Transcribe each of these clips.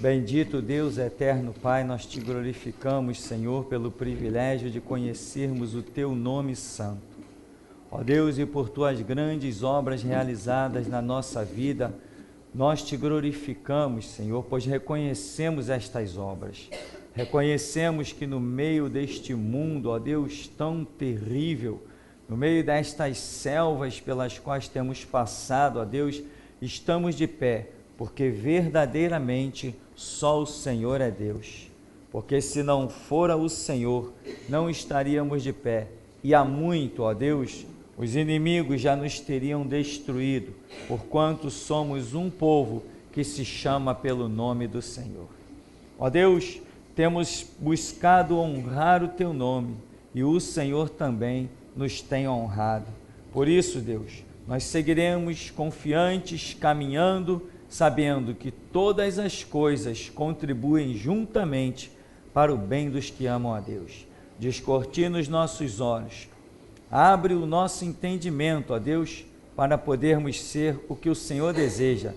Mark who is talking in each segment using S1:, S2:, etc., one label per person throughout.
S1: Bendito Deus eterno Pai, nós te glorificamos, Senhor, pelo privilégio de conhecermos o teu nome santo. Ó Deus, e por tuas grandes obras realizadas na nossa vida, nós te glorificamos, Senhor, pois reconhecemos estas obras. Reconhecemos que no meio deste mundo, ó Deus, tão terrível, no meio destas selvas pelas quais temos passado, ó Deus, estamos de pé, porque verdadeiramente só o Senhor é Deus. Porque se não fora o Senhor, não estaríamos de pé. E há muito, ó Deus, os inimigos já nos teriam destruído, porquanto somos um povo que se chama pelo nome do Senhor. Ó Deus, temos buscado honrar o teu nome, e o Senhor também nos tem honrado. Por isso, Deus, nós seguiremos confiantes, caminhando, sabendo que todas as coisas contribuem juntamente para o bem dos que amam a Deus. Descortina os nossos olhos, abre o nosso entendimento, ó Deus, para podermos ser o que o Senhor deseja,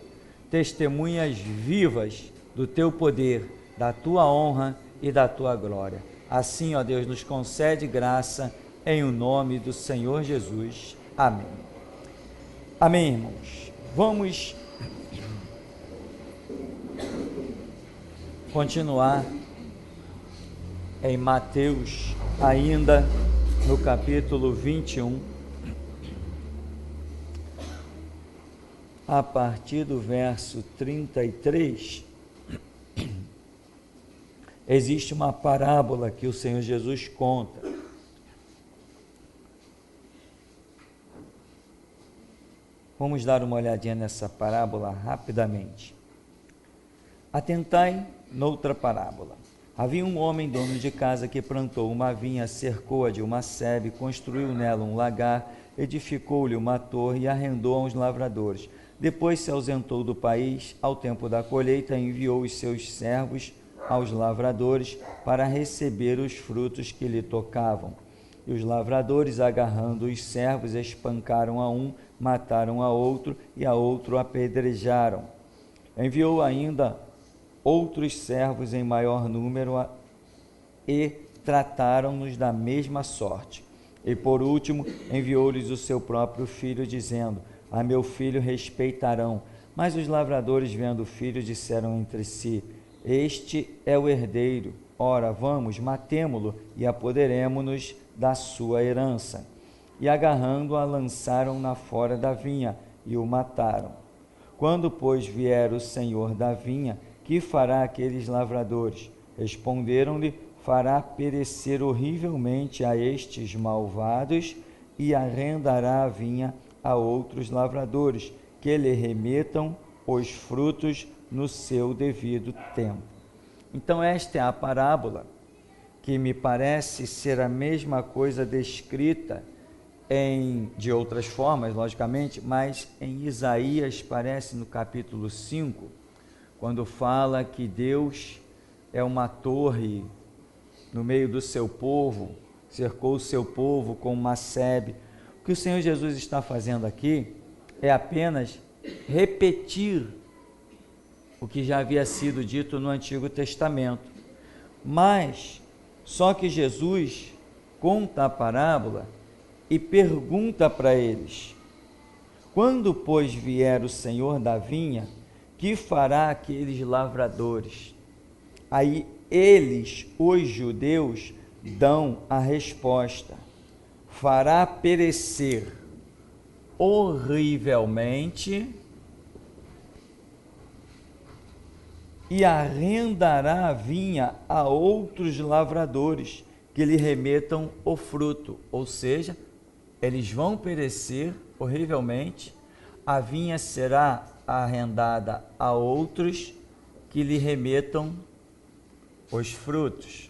S1: testemunhas vivas do teu poder, da tua honra e da tua glória. Assim, ó Deus, nos concede graça em o nome do Senhor Jesus. Amém. Amém, irmãos. Vamos continuar em Mateus, ainda no capítulo 21, a partir do verso 33, existe uma parábola que o Senhor Jesus conta. Vamos dar uma olhadinha nessa parábola rapidamente. Atentai noutra parábola. Havia um homem dono de casa que plantou uma vinha, cercou-a de uma sebe, construiu nela um lagar, edificou-lhe uma torre e arrendou a uns lavradores. Depois se ausentou do país, ao tempo da colheita enviou os seus servos aos lavradores para receber os frutos que lhe tocavam. E os lavradores, agarrando os servos, espancaram a um, mataram a outro e a outro apedrejaram. Enviou ainda outros servos em maior número e trataram-nos da mesma sorte. E por último enviou-lhes o seu próprio filho, dizendo: a meu filho respeitarão. Mas os lavradores, vendo o filho, disseram entre si: este é o herdeiro, ora vamos, matemo-lo e apoderemo-nos da sua herança. E agarrando-a, lançaram-na fora da vinha e o mataram. Quando, pois, vier o senhor da vinha, que fará aqueles lavradores? Responderam-lhe: fará perecer horrivelmente a estes malvados e arrendará a vinha a outros lavradores, que lhe remetam os frutos no seu devido tempo. Então esta é a parábola, que me parece ser a mesma coisa descrita de outras formas, logicamente, mas em Isaías, parece no capítulo 5, quando fala que Deus é uma torre no meio do seu povo, cercou o seu povo com uma sebe. O que o Senhor Jesus está fazendo aqui é apenas repetir o que já havia sido dito no Antigo Testamento. Mas, só que Jesus conta a parábola e pergunta para eles: quando, pois, vier o senhor da vinha, que fará aqueles lavradores? Aí eles, os judeus, dão a resposta: fará perecer horrivelmente e arrendará a vinha a outros lavradores que lhe remetam o fruto. Ou seja, eles vão perecer horrivelmente, a vinha será arrendada a outros que lhe remetam os frutos.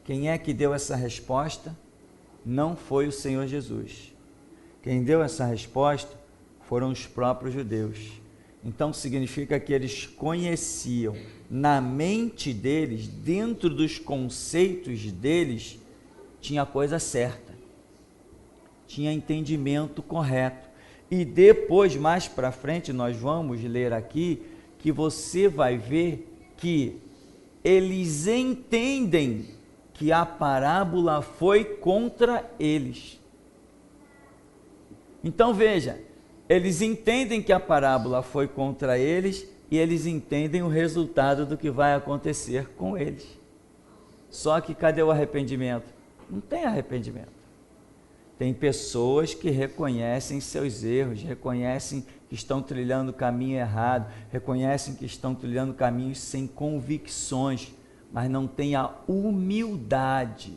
S1: Quem é que deu essa resposta? Não foi o Senhor Jesus. Quem deu essa resposta foram os próprios judeus. Então significa que eles conheciam na mente deles, dentro dos conceitos deles, tinha a coisa certa, tinha entendimento correto. E depois, mais para frente, nós vamos ler aqui que você vai ver que eles entendem que a parábola foi contra eles. Então veja, eles entendem que a parábola foi contra eles e eles entendem o resultado do que vai acontecer com eles. Só que cadê o arrependimento? Não tem arrependimento. Tem pessoas que reconhecem seus erros, reconhecem que estão trilhando o caminho errado, reconhecem que estão trilhando caminhos sem convicções, mas não tem a humildade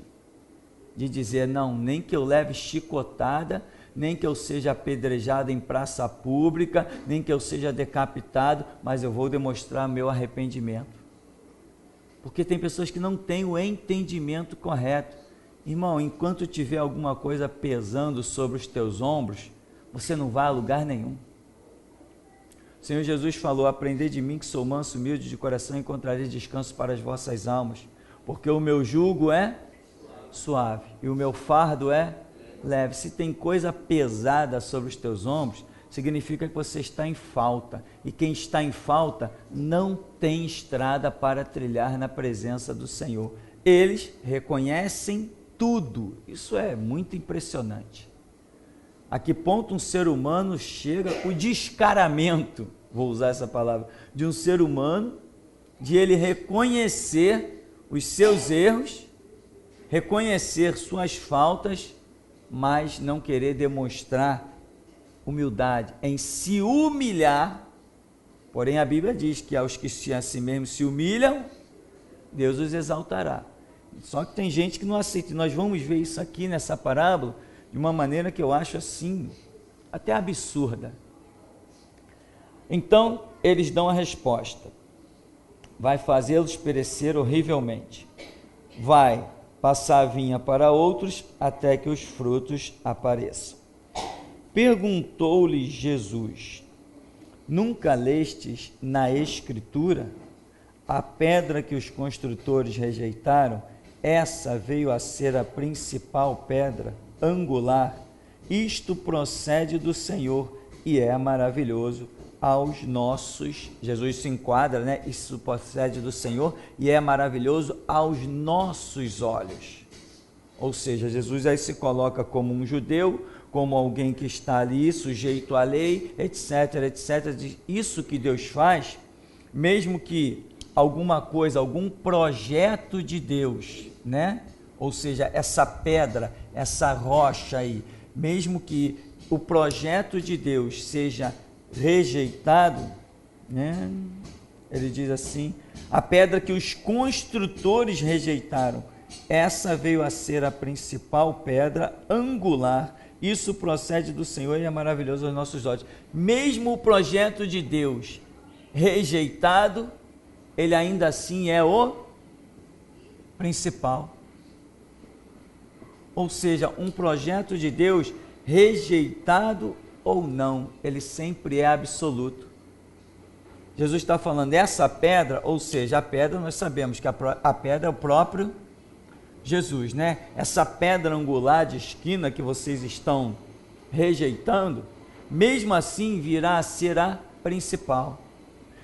S1: de dizer, não, nem que eu leve chicotada, nem que eu seja apedrejado em praça pública, nem que eu seja decapitado, mas eu vou demonstrar meu arrependimento. Porque tem pessoas que não têm o entendimento correto. Irmão, enquanto tiver alguma coisa pesando sobre os teus ombros, você não vai a lugar nenhum. O Senhor Jesus falou, aprendei de mim que sou manso, humilde de coração, e encontrareis descanso para as vossas almas, porque o meu jugo é suave e o meu fardo é leve. Se tem coisa pesada sobre os teus ombros, significa que você está em falta, e quem está em falta não tem estrada para trilhar na presença do Senhor. Eles reconhecem tudo, isso é muito impressionante. A que ponto um ser humano chega, o descaramento, vou usar essa palavra, de um ser humano, de ele reconhecer os seus erros, reconhecer suas faltas, mas não querer demonstrar humildade, em se humilhar. Porém a Bíblia diz que aos que a si mesmos se humilham, Deus os exaltará. Só que tem gente que não aceita, e nós vamos ver isso aqui nessa parábola, de uma maneira que eu acho assim, até absurda. Então, eles dão a resposta, vai fazê-los perecer horrivelmente, vai passar a vinha para outros, até que os frutos apareçam. Perguntou-lhe Jesus, nunca lestes na Escritura, a pedra que os construtores rejeitaram, essa veio a ser a principal pedra angular, isto procede do Senhor e é maravilhoso aos nossos, Jesus se enquadra, né? Isso procede do Senhor e é maravilhoso aos nossos olhos. Ou seja, Jesus aí se coloca como um judeu, como alguém que está ali sujeito à lei, etc, etc. Isso que Deus faz, mesmo que alguma coisa, algum projeto de Deus, né? Ou seja, essa pedra, essa rocha aí, mesmo que o projeto de Deus seja rejeitado, né? Ele diz assim, a pedra que os construtores rejeitaram, essa veio a ser a principal pedra angular, isso procede do Senhor e é maravilhoso aos nossos olhos. Mesmo o projeto de Deus rejeitado, ele ainda assim é o principal. Ou seja, um projeto de Deus rejeitado ou não, ele sempre é absoluto. Jesus está falando, essa pedra, ou seja, a pedra, nós sabemos que a pedra é o próprio Jesus, né? Essa pedra angular de esquina que vocês estão rejeitando, mesmo assim virá a ser a principal.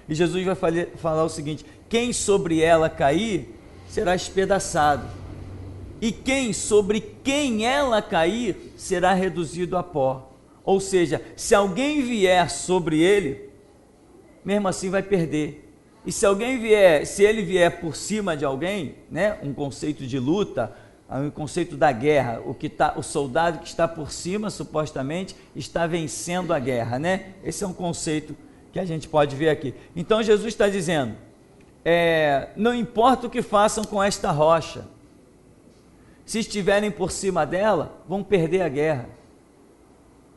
S1: E Jesus vai falar o seguinte, quem sobre ela cair, será espedaçado. E quem sobre quem ela cair, será reduzido a pó. Ou seja, se alguém vier sobre ele, mesmo assim vai perder. E se ele vier por cima de alguém, né, um conceito de luta, um conceito da guerra, o soldado que está por cima, supostamente, está vencendo a guerra, né? Esse é um conceito que a gente pode ver aqui. Então Jesus está dizendo, não importa o que façam com esta rocha, se estiverem por cima dela, vão perder a guerra.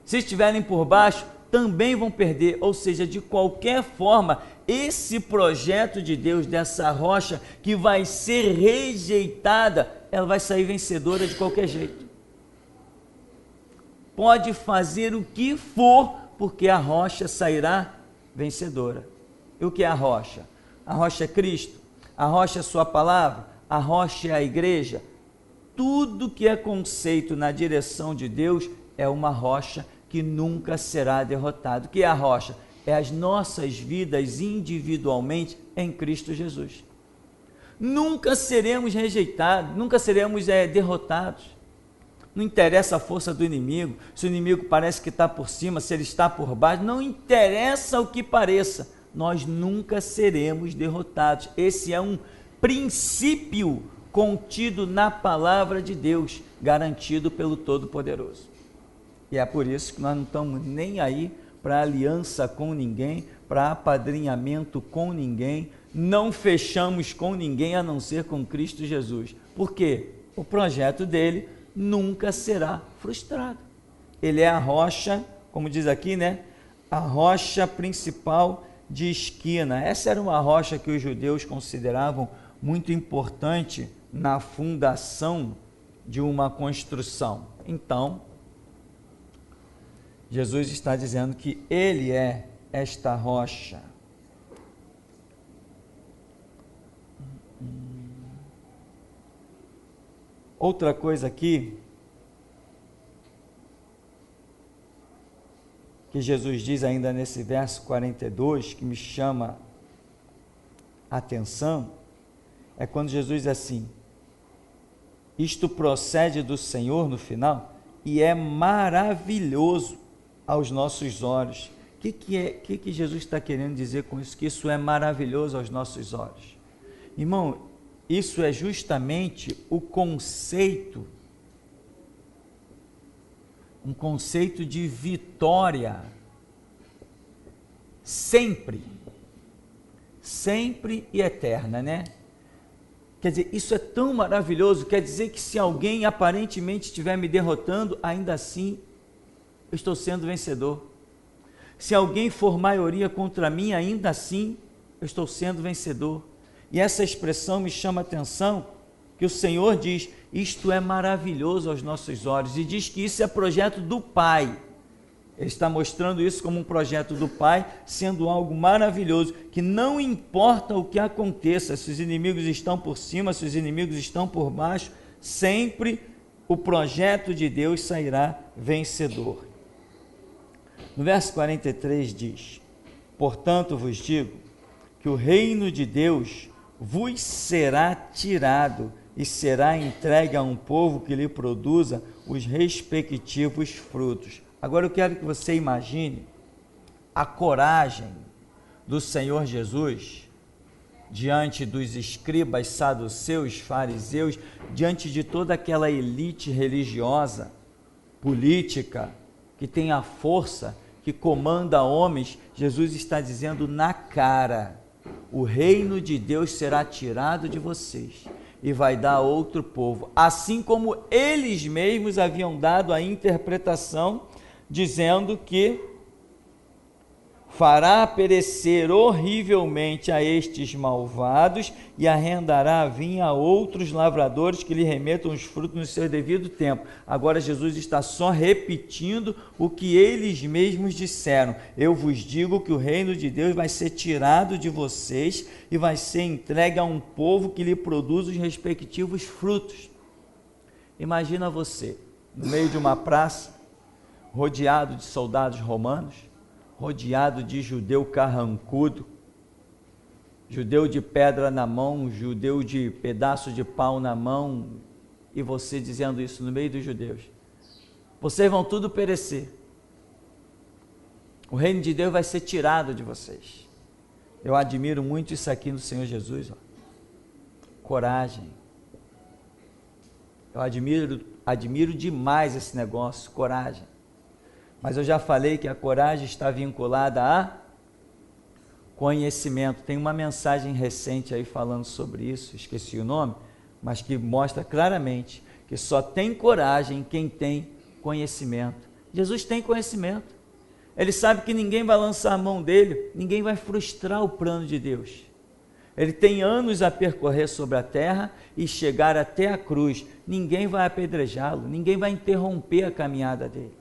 S1: Se estiverem por baixo, também vão perder. Ou seja, de qualquer forma, esse projeto de Deus, dessa rocha que vai ser rejeitada, ela vai sair vencedora de qualquer jeito. Pode fazer o que for, porque a rocha sairá vencedora. E o que é a rocha? A rocha é Cristo, a rocha é sua palavra, a rocha é a igreja. Tudo que é conceito na direção de Deus é uma rocha que nunca será derrotado. O que é a rocha? É as nossas vidas individualmente em Cristo Jesus. Nunca seremos rejeitados, nunca seremos derrotados. Não interessa a força do inimigo, se o inimigo parece que está por cima, se ele está por baixo, não interessa o que pareça, nós nunca seremos derrotados. Esse é um princípio contido na palavra de Deus, garantido pelo Todo-Poderoso. E é por isso que nós não estamos nem aí para aliança com ninguém, para apadrinhamento com ninguém, não fechamos com ninguém a não ser com Cristo Jesus. Por quê? O projeto dele nunca será frustrado. Ele é a rocha, como diz aqui, né? A rocha principal de esquina. Essa era uma rocha que os judeus consideravam muito importante na fundação de uma construção. Então, Jesus está dizendo que ele é esta rocha. Outra coisa aqui que Jesus diz ainda nesse verso 42, que me chama a atenção, é quando Jesus diz assim: isto procede do Senhor no final e é maravilhoso aos nossos olhos. O que Jesus está querendo dizer com isso? Que isso é maravilhoso aos nossos olhos. Irmão, isso é justamente o conceito, um conceito de vitória, sempre e eterna, né? Quer dizer, isso é tão maravilhoso, quer dizer que se alguém aparentemente estiver me derrotando, ainda assim eu estou sendo vencedor. Se alguém for maioria contra mim, ainda assim eu estou sendo vencedor. E essa expressão me chama a atenção, que o Senhor diz, isto é maravilhoso aos nossos olhos, e diz que isso é projeto do Pai. Ele está mostrando isso como um projeto do Pai, sendo algo maravilhoso, que não importa o que aconteça, se os inimigos estão por cima, se os inimigos estão por baixo, sempre o projeto de Deus sairá vencedor. No verso 43 diz, portanto vos digo, que o reino de Deus vos será tirado e será entregue a um povo que lhe produza os respectivos frutos. Agora eu quero que você imagine a coragem do Senhor Jesus diante dos escribas, saduceus, fariseus, diante de toda aquela elite religiosa, política, que tem a força, que comanda homens. Jesus está dizendo na cara, o reino de Deus será tirado de vocês e vai dar a outro povo, assim como eles mesmos haviam dado a interpretação, dizendo que fará perecer horrivelmente a estes malvados e arrendará a vinha a outros lavradores que lhe remetam os frutos no seu devido tempo. Agora Jesus está só repetindo o que eles mesmos disseram. Eu vos digo que o reino de Deus vai ser tirado de vocês e vai ser entregue a um povo que lhe produz os respectivos frutos. Imagina você, no meio de uma praça, rodeado de soldados romanos, rodeado de judeu carrancudo, judeu de pedra na mão, judeu de pedaço de pau na mão, e você dizendo isso no meio dos judeus. Vocês vão tudo perecer. O reino de Deus vai ser tirado de vocês. Eu admiro muito isso aqui no Senhor Jesus. Ó. Coragem. Eu admiro demais esse negócio, coragem. Mas eu já falei que a coragem está vinculada a conhecimento. Tem uma mensagem recente aí falando sobre isso, esqueci o nome, mas que mostra claramente que só tem coragem quem tem conhecimento. Jesus tem conhecimento. Ele sabe que ninguém vai lançar a mão dele, ninguém vai frustrar o plano de Deus. Ele tem anos a percorrer sobre a terra e chegar até a cruz. Ninguém vai apedrejá-lo, ninguém vai interromper a caminhada dele.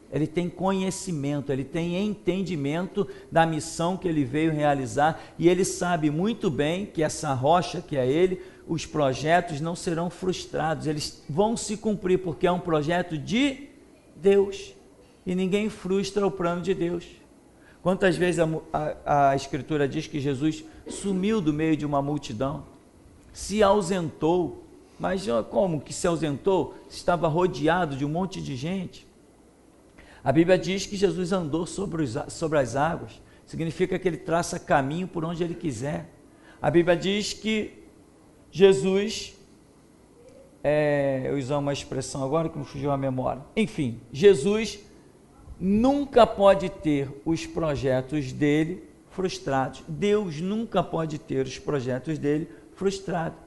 S1: Ele tem conhecimento, ele tem entendimento da missão que ele veio realizar e ele sabe muito bem que essa rocha que é ele, os projetos não serão frustrados, eles vão se cumprir porque é um projeto de Deus e ninguém frustra o plano de Deus. Quantas vezes a Escritura diz que Jesus sumiu do meio de uma multidão, se ausentou, mas como que se ausentou? Estava rodeado de um monte de gente. A Bíblia diz que Jesus andou sobre as águas, significa que ele traça caminho por onde ele quiser. A Bíblia diz que Jesus, eu vou usar uma expressão agora que me fugiu a memória, enfim, Jesus nunca pode ter os projetos dele frustrados. Deus nunca pode ter os projetos dele frustrados.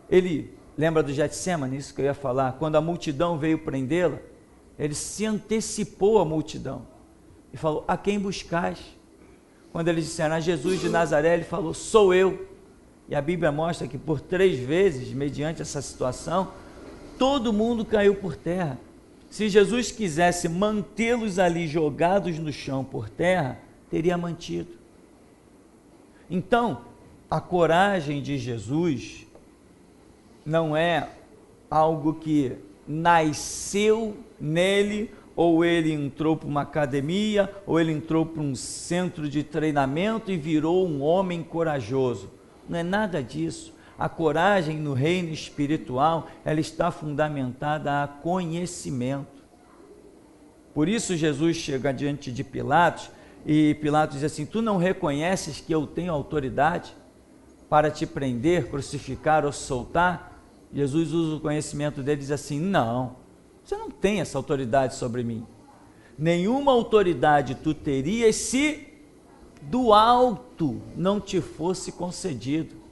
S1: Ele, lembra do Getsemane, isso que eu ia falar, quando a multidão veio prendê-la, ele se antecipou à multidão e falou: a quem buscais? Quando eles disseram a Jesus de Nazaré, ele falou: sou eu. E a Bíblia mostra que por 3 vezes, mediante essa situação, todo mundo caiu por terra. Se Jesus quisesse mantê-los ali jogados no chão por terra, teria mantido. Então, a coragem de Jesus não é algo que nasceu nele, ou ele entrou para uma academia, ou ele entrou para um centro de treinamento e virou um homem corajoso. Não é nada disso. A coragem no reino espiritual, ela está fundamentada a conhecimento. Por isso Jesus chega diante de Pilatos, e Pilatos diz assim: tu não reconheces que eu tenho autoridade para te prender, crucificar ou soltar? Jesus usa o conhecimento dele e diz assim: não, você não tem essa autoridade sobre mim. Nenhuma autoridade tu terias se do alto não te fosse concedido.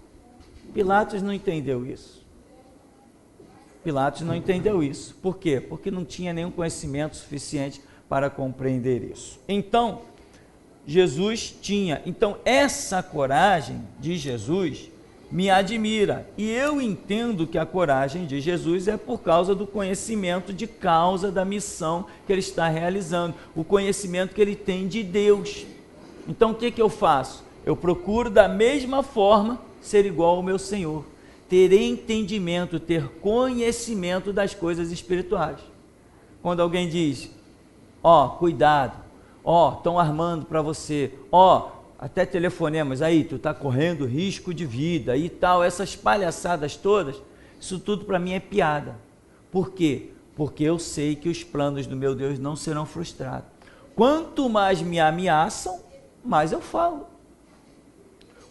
S1: Pilatos não entendeu isso. Pilatos não entendeu isso. Por quê? Porque não tinha nenhum conhecimento suficiente para compreender isso. Então, Jesus tinha. Então, essa coragem de Jesus me admira. E eu entendo que a coragem de Jesus é por causa do conhecimento de causa da missão que ele está realizando, o conhecimento que ele tem de Deus. Então, o que eu faço? Eu procuro da mesma forma ser igual ao meu Senhor, ter entendimento, ter conhecimento das coisas espirituais. Quando alguém diz: cuidado, estão armando para você, até telefonemas, aí tu está correndo risco de vida e tal, essas palhaçadas todas, isso tudo para mim é piada. Por quê? Porque eu sei que os planos do meu Deus não serão frustrados. Quanto mais me ameaçam, mais eu falo.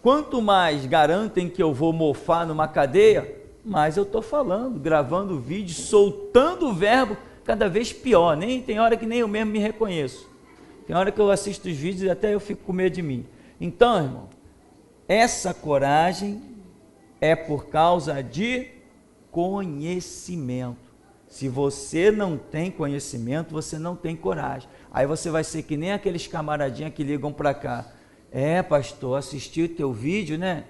S1: Quanto mais garantem que eu vou mofar numa cadeia, mais eu estou falando, gravando vídeo, soltando o verbo, cada vez pior. Tem hora que nem eu mesmo me reconheço. Tem hora que eu assisto os vídeos e até eu fico com medo de mim. Então, irmão, essa coragem é por causa de conhecimento. Se você não tem conhecimento, você não tem coragem. Aí você vai ser que nem aqueles camaradinhas que ligam para cá: pastor, assisti o teu vídeo, né?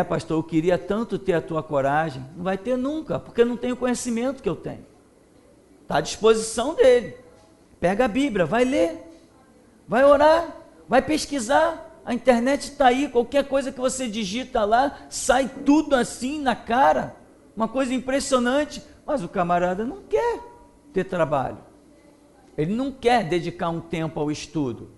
S1: Pastor, eu queria tanto ter a tua coragem. Não vai ter nunca, porque não tem o conhecimento que eu tenho. Está à disposição dele. Pega a Bíblia, vai ler, vai orar, vai pesquisar. A internet está aí, qualquer coisa que você digita lá, sai tudo assim na cara. Uma coisa impressionante. Mas o camarada não quer ter trabalho. Ele não quer dedicar um tempo ao estudo.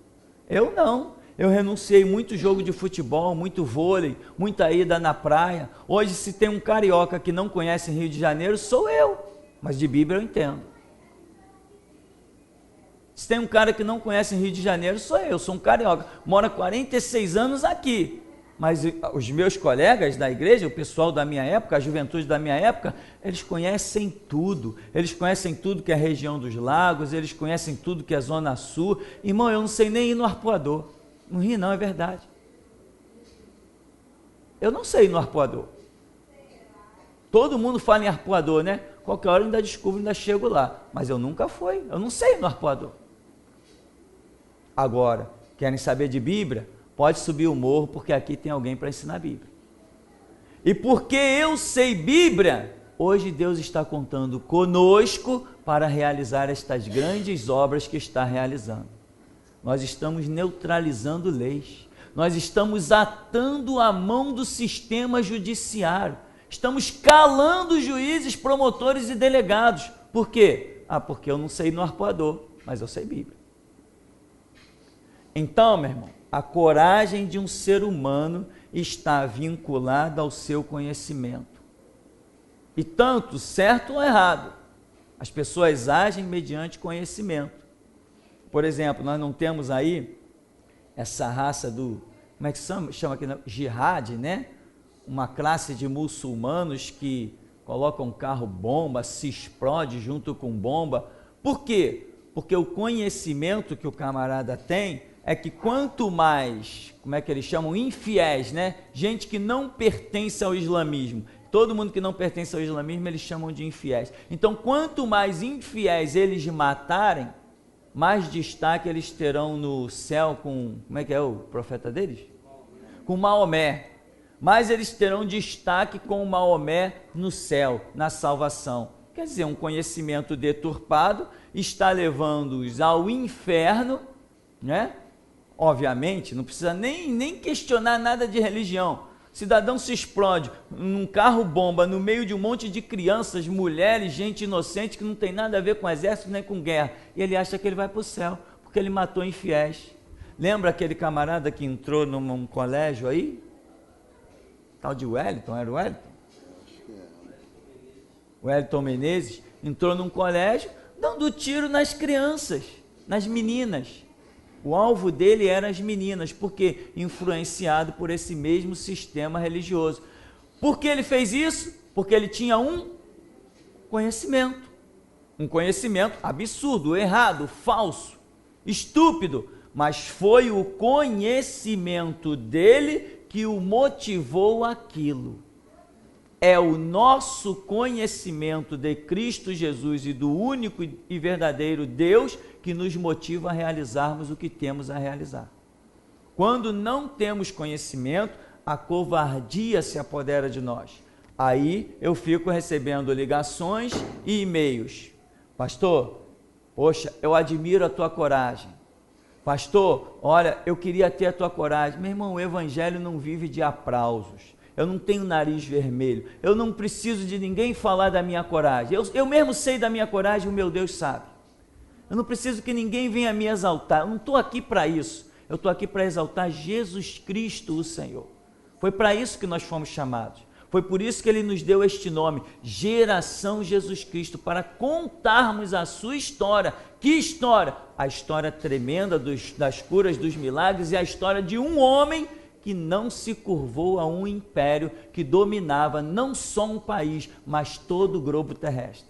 S1: Eu não. Eu renunciei muito jogo de futebol, muito vôlei, muita ida na praia. Hoje, se tem um carioca que não conhece Rio de Janeiro, sou eu. Mas de Bíblia eu entendo. Se tem um cara que não conhece Rio de Janeiro, sou eu. Sou um carioca. Moro há 46 anos aqui. Mas os meus colegas da igreja, o pessoal da minha época, a juventude da minha época, eles conhecem tudo. Eles conhecem tudo que é a região dos lagos, eles conhecem tudo que é a Zona Sul. Irmão, eu não sei nem ir no Arpoador. Não ri não, é verdade. Eu não sei ir no Arpoador. Todo mundo fala em Arpoador, né? Qualquer hora eu ainda descubro, ainda chego lá. Mas eu nunca fui, eu não sei ir no Arpoador. Agora, querem saber de Bíblia? Pode subir o morro, porque aqui tem alguém para ensinar a Bíblia. E porque eu sei Bíblia, hoje Deus está contando conosco para realizar estas grandes obras que está realizando. Nós estamos neutralizando leis. Nós estamos atando a mão do sistema judiciário. Estamos calando juízes, promotores e delegados. Por quê? Porque eu não sei no Arpoador, mas eu sei Bíblia. Então, meu irmão, a coragem de um ser humano está vinculada ao seu conhecimento. E tanto certo ou errado, as pessoas agem mediante conhecimento. Por exemplo, nós não temos aí essa raça do, como é que chama aqui? Jihad, né? Uma classe de muçulmanos que colocam carro-bomba, se explode junto com bomba. Por quê? Porque o conhecimento que o camarada tem é que quanto mais, como é que eles chamam? Infiéis, né? Gente que não pertence ao islamismo. Todo mundo que não pertence ao islamismo, eles chamam de infiéis. Então, quanto mais infiéis eles matarem, mais destaque eles terão no céu com, como é que é o profeta deles? Com Maomé. Mais eles terão destaque com Maomé no céu, na salvação. Quer dizer, um conhecimento deturpado está levando-os ao inferno, né? Obviamente, não precisa nem questionar nada de religião. Cidadão se explode num carro-bomba no meio de um monte de crianças, mulheres, gente inocente que não tem nada a ver com exército nem com guerra. E ele acha que ele vai para o céu, porque ele matou infiéis. Lembra aquele camarada que entrou num colégio aí? Tal de Wellington, era o Wellington? Wellington Menezes entrou num colégio dando tiro nas crianças, nas meninas. O alvo dele eram as meninas, porque influenciado por esse mesmo sistema religioso. Por que ele fez isso? Porque ele tinha um conhecimento absurdo, errado, falso, estúpido, mas foi o conhecimento dele que o motivou aquilo. É o nosso conhecimento de Cristo Jesus e do único e verdadeiro Deus que nos motiva a realizarmos o que temos a realizar. Quando não temos conhecimento, a covardia se apodera de nós. Aí eu fico recebendo ligações e e-mails. Pastor, poxa, eu admiro a tua coragem. Pastor, olha, eu queria ter a tua coragem. Meu irmão, o evangelho não vive de aplausos. Eu não tenho nariz vermelho, eu não preciso de ninguém falar da minha coragem, eu mesmo sei da minha coragem, o meu Deus sabe. Eu não preciso que ninguém venha me exaltar, eu não estou aqui para isso, eu estou aqui para exaltar Jesus Cristo, o Senhor. Foi para isso que nós fomos chamados, foi por isso que Ele nos deu este nome, Geração Jesus Cristo, para contarmos a sua história. Que história? A história tremenda das curas, dos milagres e a história de um homem que não se curvou a um império que dominava não só um país, mas todo o globo terrestre.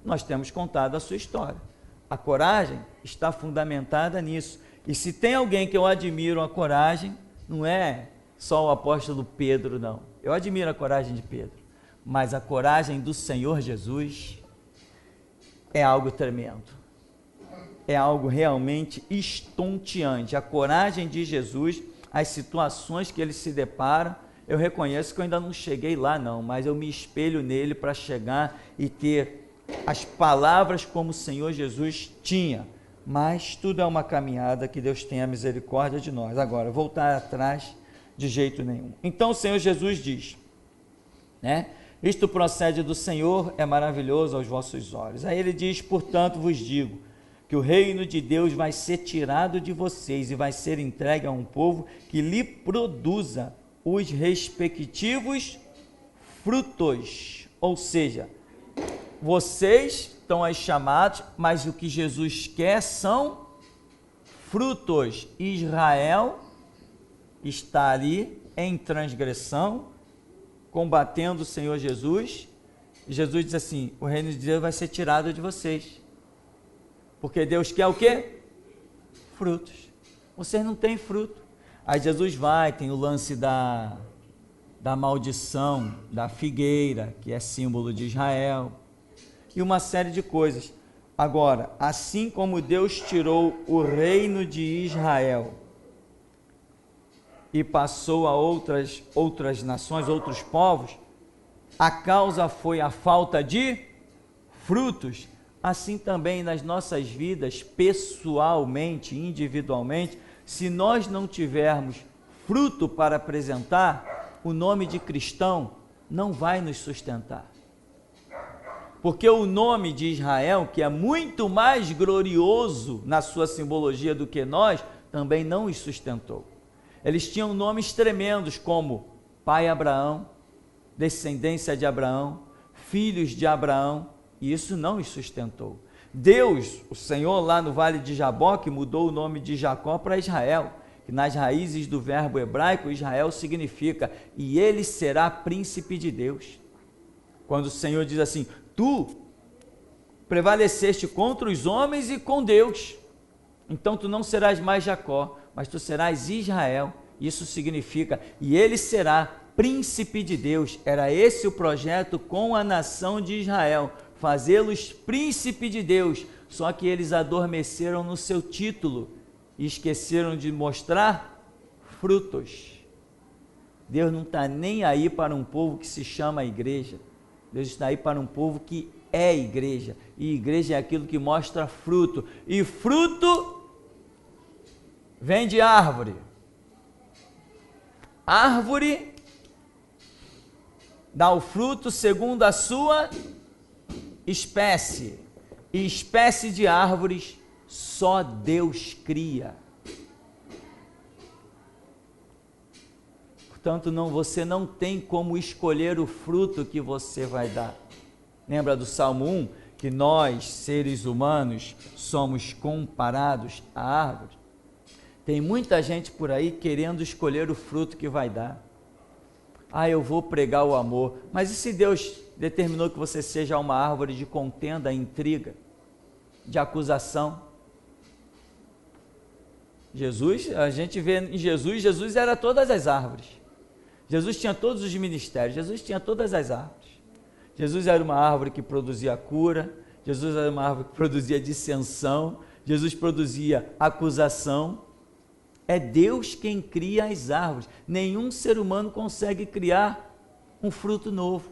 S1: Nós temos contado a sua história. A coragem está fundamentada nisso. E se tem alguém que eu admiro a coragem, não é só o apóstolo Pedro, não. Eu admiro a coragem de Pedro, mas a coragem do Senhor Jesus é algo tremendo. É algo realmente estonteante. A coragem de Jesus, as situações que ele se depara, eu reconheço que eu ainda não cheguei lá não, mas eu me espelho nele para chegar e ter as palavras como o Senhor Jesus tinha. Mas tudo é uma caminhada, que Deus tenha misericórdia de nós. Agora, voltar atrás de jeito nenhum. Então o Senhor Jesus diz, né? Isto procede do Senhor, é maravilhoso aos vossos olhos. Aí ele diz, portanto vos digo, que o reino de Deus vai ser tirado de vocês e vai ser entregue a um povo que lhe produza os respectivos frutos. Ou seja, vocês estão aí chamados, mas o que Jesus quer são frutos. Israel está ali em transgressão, combatendo o Senhor Jesus. E Jesus diz assim, o reino de Deus vai ser tirado de vocês. Porque Deus quer o quê? Frutos. Vocês não têm fruto. Aí Jesus vai, tem o lance da maldição da figueira, que é símbolo de Israel, e uma série de coisas. Agora, assim como Deus tirou o reino de Israel e passou a outras nações, outros povos, a causa foi a falta de frutos. Assim também nas nossas vidas, pessoalmente, individualmente, se nós não tivermos fruto para apresentar, o nome de cristão não vai nos sustentar. Porque o nome de Israel, que é muito mais glorioso na sua simbologia do que nós também não os sustentou. Eles tinham nomes tremendos como pai Abraão, descendência de Abraão, filhos de Abraão, e isso não os sustentou. Deus, o Senhor, lá no Vale de Jaboque, mudou o nome de Jacó para Israel, que nas raízes do verbo hebraico, Israel significa, e ele será príncipe de Deus. Quando o Senhor diz assim, tu prevaleceste contra os homens e com Deus, então tu não serás mais Jacó, mas tu serás Israel. Isso significa, e ele será príncipe de Deus. Era esse o projeto com a nação de Israel, fazê-los príncipe de Deus, só que eles adormeceram no seu título e esqueceram de mostrar frutos. Deus não está nem aí para um povo que se chama igreja, Deus está aí para um povo que é igreja, e igreja é aquilo que mostra fruto, e fruto vem de árvore. Árvore dá o fruto segundo a sua espécie, e espécie de árvores só Deus cria. Portanto, você não tem como escolher o fruto que você vai dar. Lembra do Salmo 1, que nós, seres humanos, somos comparados à árvore? Tem muita gente por aí querendo escolher o fruto que vai dar. Ah, eu vou pregar o amor. Mas e se Deus determinou que você seja uma árvore de contenda, intriga, de acusação? Jesus, a gente vê em Jesus era todas as árvores. Jesus tinha todos os ministérios, Jesus tinha todas as árvores. Jesus era uma árvore que produzia cura, Jesus era uma árvore que produzia dissensão, Jesus produzia acusação. É Deus quem cria as árvores. Nenhum ser humano consegue criar um fruto novo.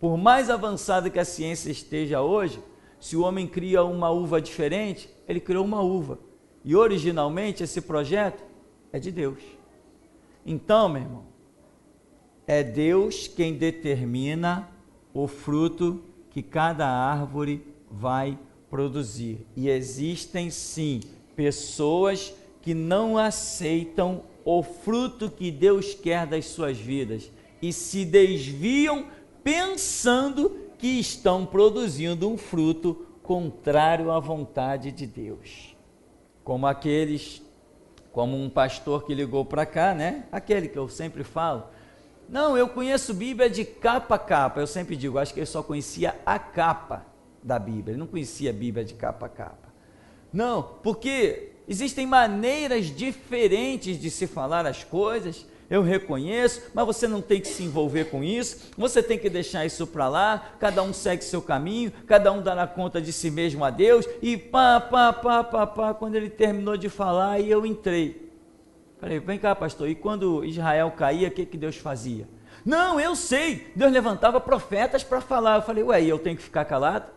S1: Por mais avançada que a ciência esteja hoje, se o homem cria uma uva diferente, ele criou uma uva. E originalmente esse projeto é de Deus. Então, meu irmão, é Deus quem determina o fruto que cada árvore vai produzir. E existem sim pessoas que não aceitam o fruto que Deus quer das suas vidas e se desviam pensando que estão produzindo um fruto contrário à vontade de Deus. Como um pastor que ligou para cá, né? Aquele que eu sempre falo. Não, eu conheço Bíblia de capa a capa. Eu sempre digo, acho que ele só conhecia a capa da Bíblia, ele não conhecia a Bíblia de capa a capa. Não, porque existem maneiras diferentes de se falar as coisas, eu reconheço, mas você não tem que se envolver com isso, você tem que deixar isso para lá, cada um segue seu caminho, cada um dará conta de si mesmo a Deus, e quando ele terminou de falar, aí eu entrei. Falei, vem cá pastor, e quando Israel caía, o que Deus fazia? Não, eu sei, Deus levantava profetas para falar. Eu falei, ué, e eu tenho que ficar calado?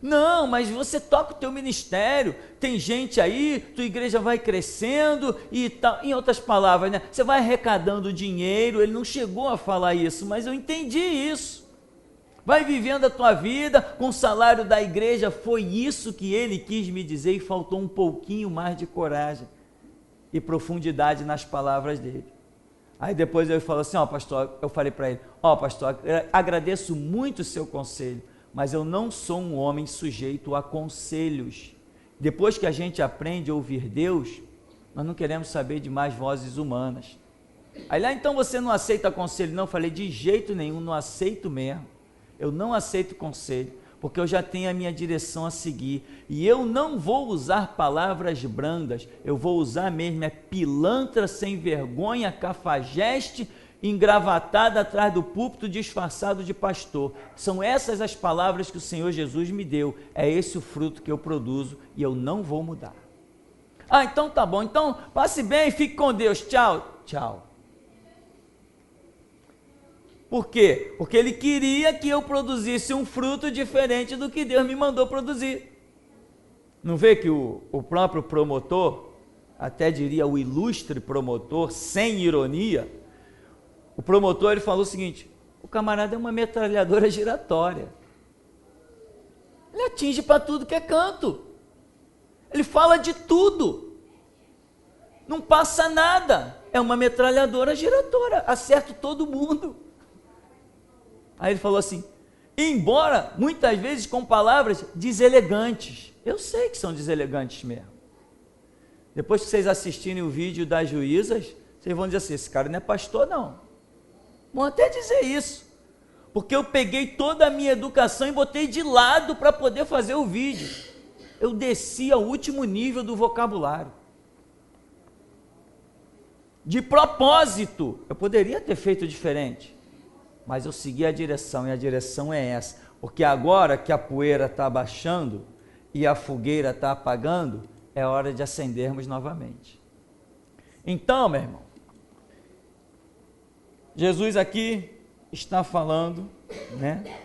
S1: Não, mas você toca o teu ministério, tem gente aí, tua igreja vai crescendo e tal. Em outras palavras, né? Você vai arrecadando dinheiro. Ele não chegou a falar isso, mas eu entendi isso. Vai vivendo a tua vida com o salário da igreja. Foi isso que ele quis me dizer e faltou um pouquinho mais de coragem e profundidade nas palavras dele. Aí depois ele falou assim, pastor, eu falei para ele, pastor, agradeço muito o seu conselho, mas eu não sou um homem sujeito a conselhos. Depois que a gente aprende a ouvir Deus, nós não queremos saber de mais vozes humanas. Aí lá, então você não aceita conselho? Não, eu falei, de jeito nenhum, não aceito mesmo. Eu não aceito conselho, porque eu já tenho a minha direção a seguir, e eu não vou usar palavras brandas, eu vou usar mesmo, pilantra, sem vergonha, cafajeste, engravatada atrás do púlpito, disfarçado de pastor. São essas as palavras que o Senhor Jesus me deu, é esse o fruto que eu produzo, e eu não vou mudar. Então tá bom, então passe bem, fique com Deus, tchau, tchau. Por quê? Porque ele queria que eu produzisse um fruto diferente do que Deus me mandou produzir. Não vê que o próprio promotor, até diria o ilustre promotor, sem ironia, o promotor ele falou o seguinte, o camarada é uma metralhadora giratória. Ele atinge para tudo que é canto. Ele fala de tudo. Não passa nada. É uma metralhadora giratória, acerta todo mundo. Aí ele falou assim, embora muitas vezes com palavras deselegantes. Eu sei que são deselegantes mesmo. Depois que vocês assistirem o vídeo das juízas, vocês vão dizer assim, esse cara não é pastor não. Vão até dizer isso. Porque eu peguei toda a minha educação e botei de lado para poder fazer o vídeo. Eu desci ao último nível do vocabulário. De propósito, eu poderia ter feito diferente, mas eu segui a direção, e a direção é essa, porque agora que a poeira está baixando e a fogueira está apagando, é hora de acendermos novamente. Então, meu irmão, Jesus aqui está falando, né?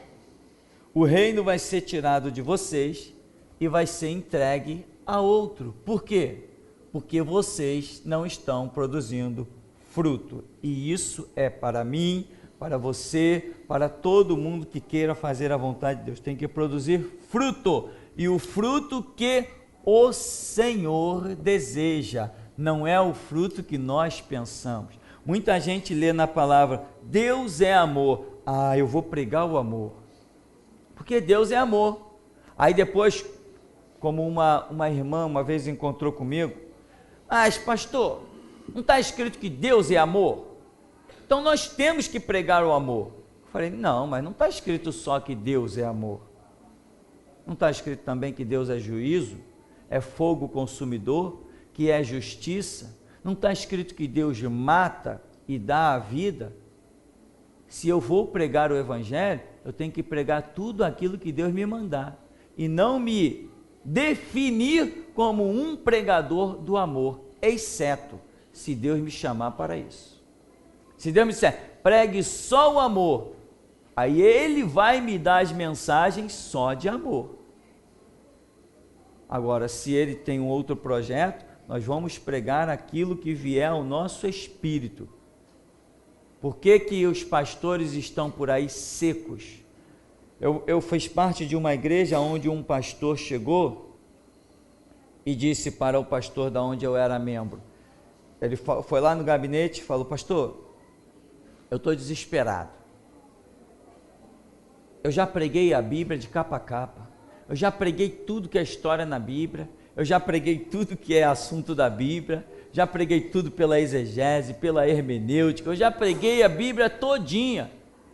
S1: O reino vai ser tirado de vocês e vai ser entregue a outro. Por quê? Porque vocês não estão produzindo fruto. E isso é para mim, para você, para todo mundo que queira fazer a vontade de Deus. Tem que produzir fruto. E o fruto que o Senhor deseja, não é o fruto que nós pensamos. Muita gente lê na palavra, Deus é amor. Ah, eu vou pregar o amor. Porque Deus é amor. Aí depois, como uma irmã uma vez encontrou comigo, mas pastor, não está escrito que Deus é amor? Então nós temos que pregar o amor. Eu falei, não, mas não está escrito só que Deus é amor. Não está escrito também que Deus é juízo, é fogo consumidor, que é justiça? Não está escrito que Deus mata e dá a vida? Se eu vou pregar o evangelho, eu tenho que pregar tudo aquilo que Deus me mandar. E não me definir como um pregador do amor, exceto se Deus me chamar para isso. Se Deus me disser, pregue só o amor, aí Ele vai me dar as mensagens só de amor. Agora, se Ele tem um outro projeto, nós vamos pregar aquilo que vier ao nosso espírito. Por que que os pastores estão por aí secos? Eu fiz parte de uma igreja onde um pastor chegou e disse para o pastor da onde eu era membro. Ele foi lá no gabinete e falou, pastor, eu estou desesperado. Eu já preguei a Bíblia de capa a capa. Eu já preguei tudo que é história na Bíblia. Eu já preguei tudo que é assunto da Bíblia. Já preguei tudo pela exegese, pela hermenêutica. Eu já preguei a Bíblia todinha.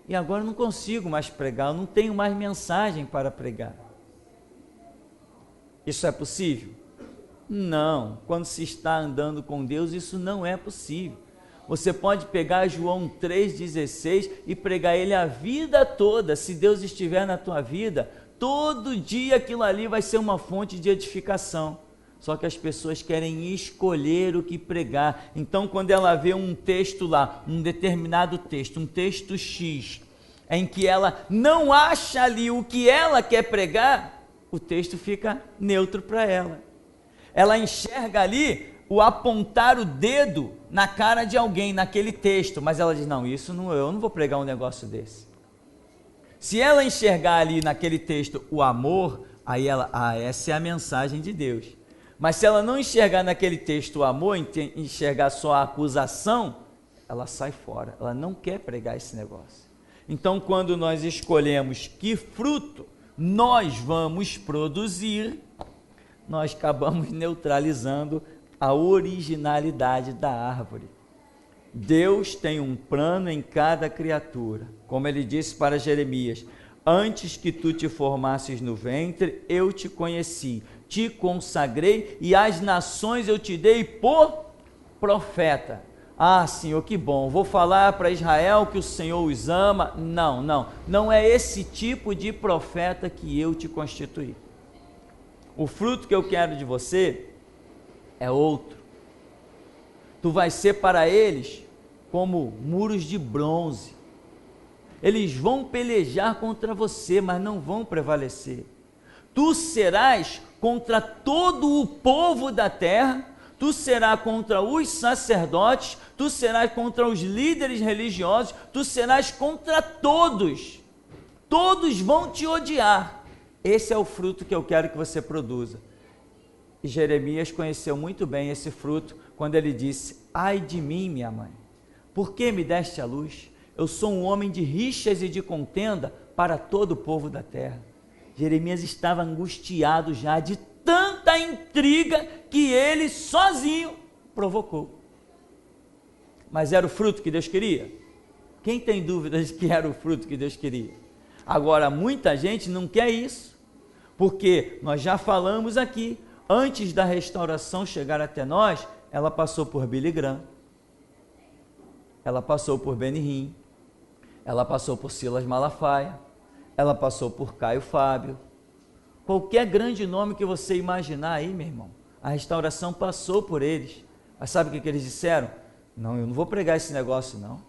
S1: E agora eu não consigo mais pregar, eu não tenho mais mensagem para pregar. Isso é possível? Não, quando se está andando com Deus, isso não é possível. Você pode pegar João 3,16 e pregar ele a vida toda. Se Deus estiver na tua vida, todo dia aquilo ali vai ser uma fonte de edificação. Só que as pessoas querem escolher o que pregar. Então, quando ela vê um texto lá, um determinado texto, um texto X, em que ela não acha ali o que ela quer pregar, o texto fica neutro para ela. Ela enxerga ali o apontar o dedo na cara de alguém, naquele texto, mas ela diz, não, isso não, eu não vou pregar um negócio desse. Se ela enxergar ali naquele texto o amor, aí ela, essa é a mensagem de Deus. Mas se ela não enxergar naquele texto o amor, enxergar só a acusação, ela sai fora, ela não quer pregar esse negócio. Então, quando nós escolhemos que fruto nós vamos produzir, nós acabamos neutralizando a originalidade da árvore. Deus tem um plano em cada criatura, como ele disse para Jeremias, antes que tu te formasses no ventre, eu te conheci, te consagrei e às nações eu te dei por profeta. Ah, Senhor, que bom, vou falar para Israel que o Senhor os ama. Não é esse tipo de profeta que eu te constituí. O fruto que eu quero de você é outro. Tu vais ser para eles como muros de bronze. Eles vão pelejar contra você, mas não vão prevalecer. Tu serás contra todo o povo da terra, tu serás contra os sacerdotes, tu serás contra os líderes religiosos, tu serás contra todos. Todos vão te odiar. Esse é o fruto que eu quero que você produza. E Jeremias conheceu muito bem esse fruto quando ele disse: ai de mim, minha mãe, por que me deste a luz? Eu sou um homem de rixas e de contenda para todo o povo da terra. Jeremias estava angustiado já de tanta intriga que ele sozinho provocou. Mas era o fruto que Deus queria? Quem tem dúvidas de que era o fruto que Deus queria? Agora, muita gente não quer isso, porque nós já falamos aqui, antes da restauração chegar até nós, ela passou por Billy Graham, ela passou por Benny Hinn, ela passou por Silas Malafaia, ela passou por Caio Fábio, qualquer grande nome que você imaginar aí, meu irmão, a restauração passou por eles. Mas sabe o que eles disseram? Não, eu não vou pregar esse negócio não.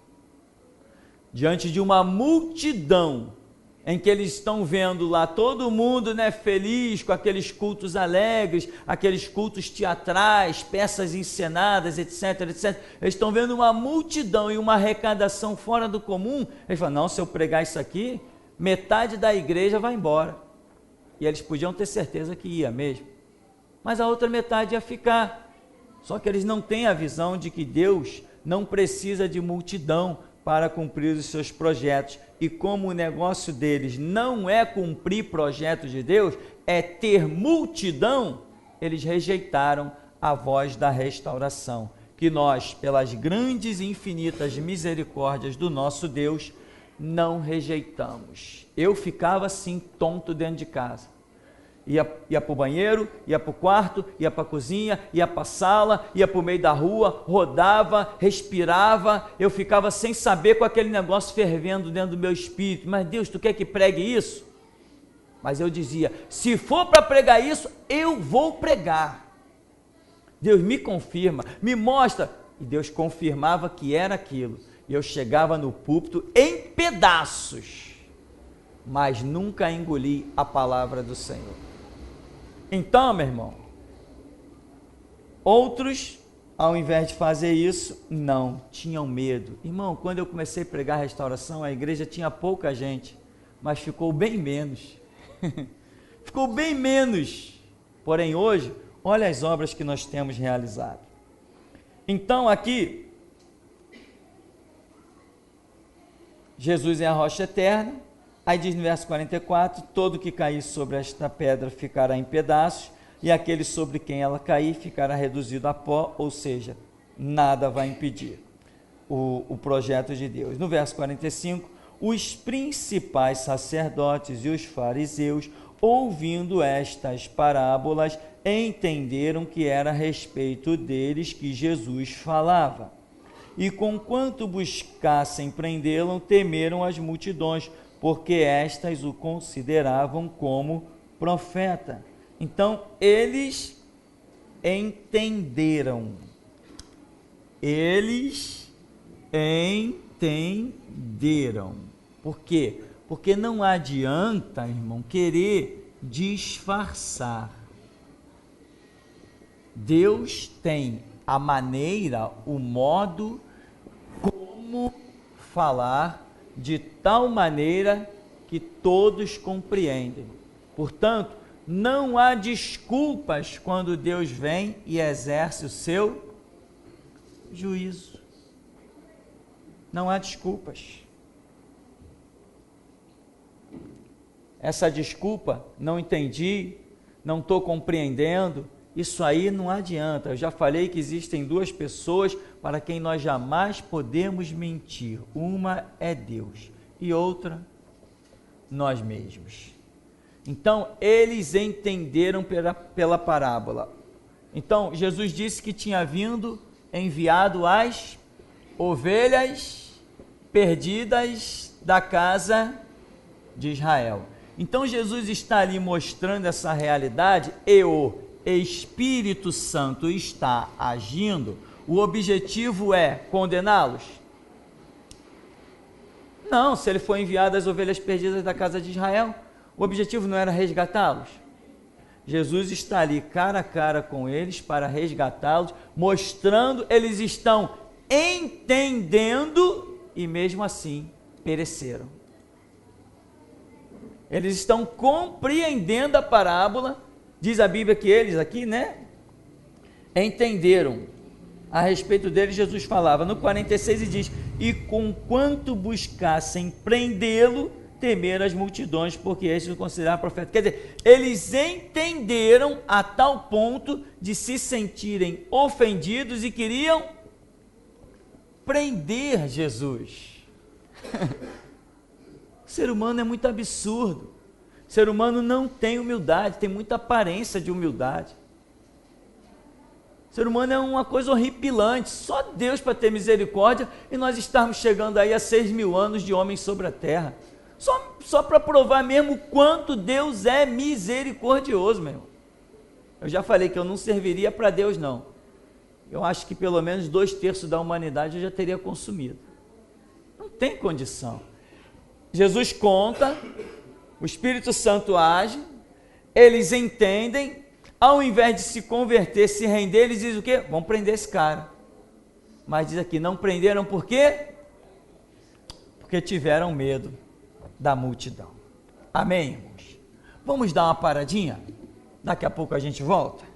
S1: Diante de uma multidão, em que eles estão vendo lá todo mundo, né, feliz, com aqueles cultos alegres, aqueles cultos teatrais, peças encenadas, etc, etc. Eles estão vendo uma multidão e uma arrecadação fora do comum. Eles falam, não, se eu pregar isso aqui, metade da igreja vai embora. E eles podiam ter certeza que ia mesmo. Mas a outra metade ia ficar. Só que eles não têm a visão de que Deus não precisa de multidão para cumprir os seus projetos. E como o negócio deles não é cumprir projetos de Deus, é ter multidão, eles rejeitaram a voz da restauração, que nós, pelas grandes e infinitas misericórdias do nosso Deus, não rejeitamos. Eu ficava assim, tonto dentro de casa. Ia para o banheiro, ia para o quarto, ia para a cozinha, ia para a sala, ia para o meio da rua, rodava, respirava, eu ficava sem saber com aquele negócio fervendo dentro do meu espírito. Mas Deus, tu quer que pregue isso? Mas eu dizia, se for para pregar isso, eu vou pregar. Deus me confirma, me mostra. E Deus confirmava que era aquilo. E eu chegava no púlpito em pedaços, mas nunca engoli a palavra do Senhor. Então, meu irmão, outros, ao invés de fazer isso, não, tinham medo. Irmão, quando eu comecei a pregar a restauração, a igreja tinha pouca gente, mas ficou bem menos. Ficou bem menos. Porém, hoje, olha as obras que nós temos realizado. Então, aqui, Jesus é a rocha eterna. Aí diz no verso 44, todo que cair sobre esta pedra ficará em pedaços, e aquele sobre quem ela cair ficará reduzido a pó, ou seja, nada vai impedir o projeto de Deus. No verso 45, os principais sacerdotes e os fariseus, ouvindo estas parábolas, entenderam que era a respeito deles que Jesus falava. E conquanto buscassem prendê-lo, temeram as multidões, porque estas o consideravam como profeta. Então, eles entenderam. Eles entenderam. Por quê? Porque não adianta, irmão, querer disfarçar. Deus tem a maneira, o modo como falar de tal maneira que todos compreendem. Portanto, não há desculpas quando Deus vem e exerce o seu juízo. Não há desculpas. Essa desculpa, não entendi, não estou compreendendo, isso aí não adianta. Eu já falei que existem duas pessoas para quem nós jamais podemos mentir. Uma é Deus e outra, nós mesmos. Então, eles entenderam pela parábola. Então, Jesus disse que tinha enviado as ovelhas perdidas da casa de Israel. Então, Jesus está ali mostrando essa realidade e o Espírito Santo está agindo. O objetivo é condená-los? Não, se ele foi enviado às ovelhas perdidas da casa de Israel, o objetivo não era resgatá-los? Jesus está ali cara a cara com eles para resgatá-los, mostrando, eles estão entendendo e mesmo assim pereceram. Eles estão compreendendo a parábola. Diz a Bíblia que eles aqui, né, entenderam a respeito dele. Jesus falava no 46 e diz: e conquanto buscassem prendê-lo, temeram as multidões, porque estes o consideravam profeta. Quer dizer, eles entenderam a tal ponto de se sentirem ofendidos e queriam prender Jesus. O ser humano é muito absurdo. O ser humano não tem humildade, tem muita aparência de humildade. O ser humano é uma coisa horripilante, só Deus para ter misericórdia, e nós estamos chegando aí a 6.000 anos de homens sobre a terra, só para provar mesmo quanto Deus é misericordioso, meu irmão. Eu já falei que eu não serviria para Deus, não. Eu acho que pelo menos 2/3 da humanidade eu já teria consumido. Não tem condição. Jesus conta, o Espírito Santo age, eles entendem, ao invés de se converter, se render, eles dizem o quê? Vamos prender esse cara. Mas diz aqui, não prenderam por quê? Porque tiveram medo da multidão. Amém, irmãos? Vamos dar uma paradinha? Daqui a pouco a gente volta.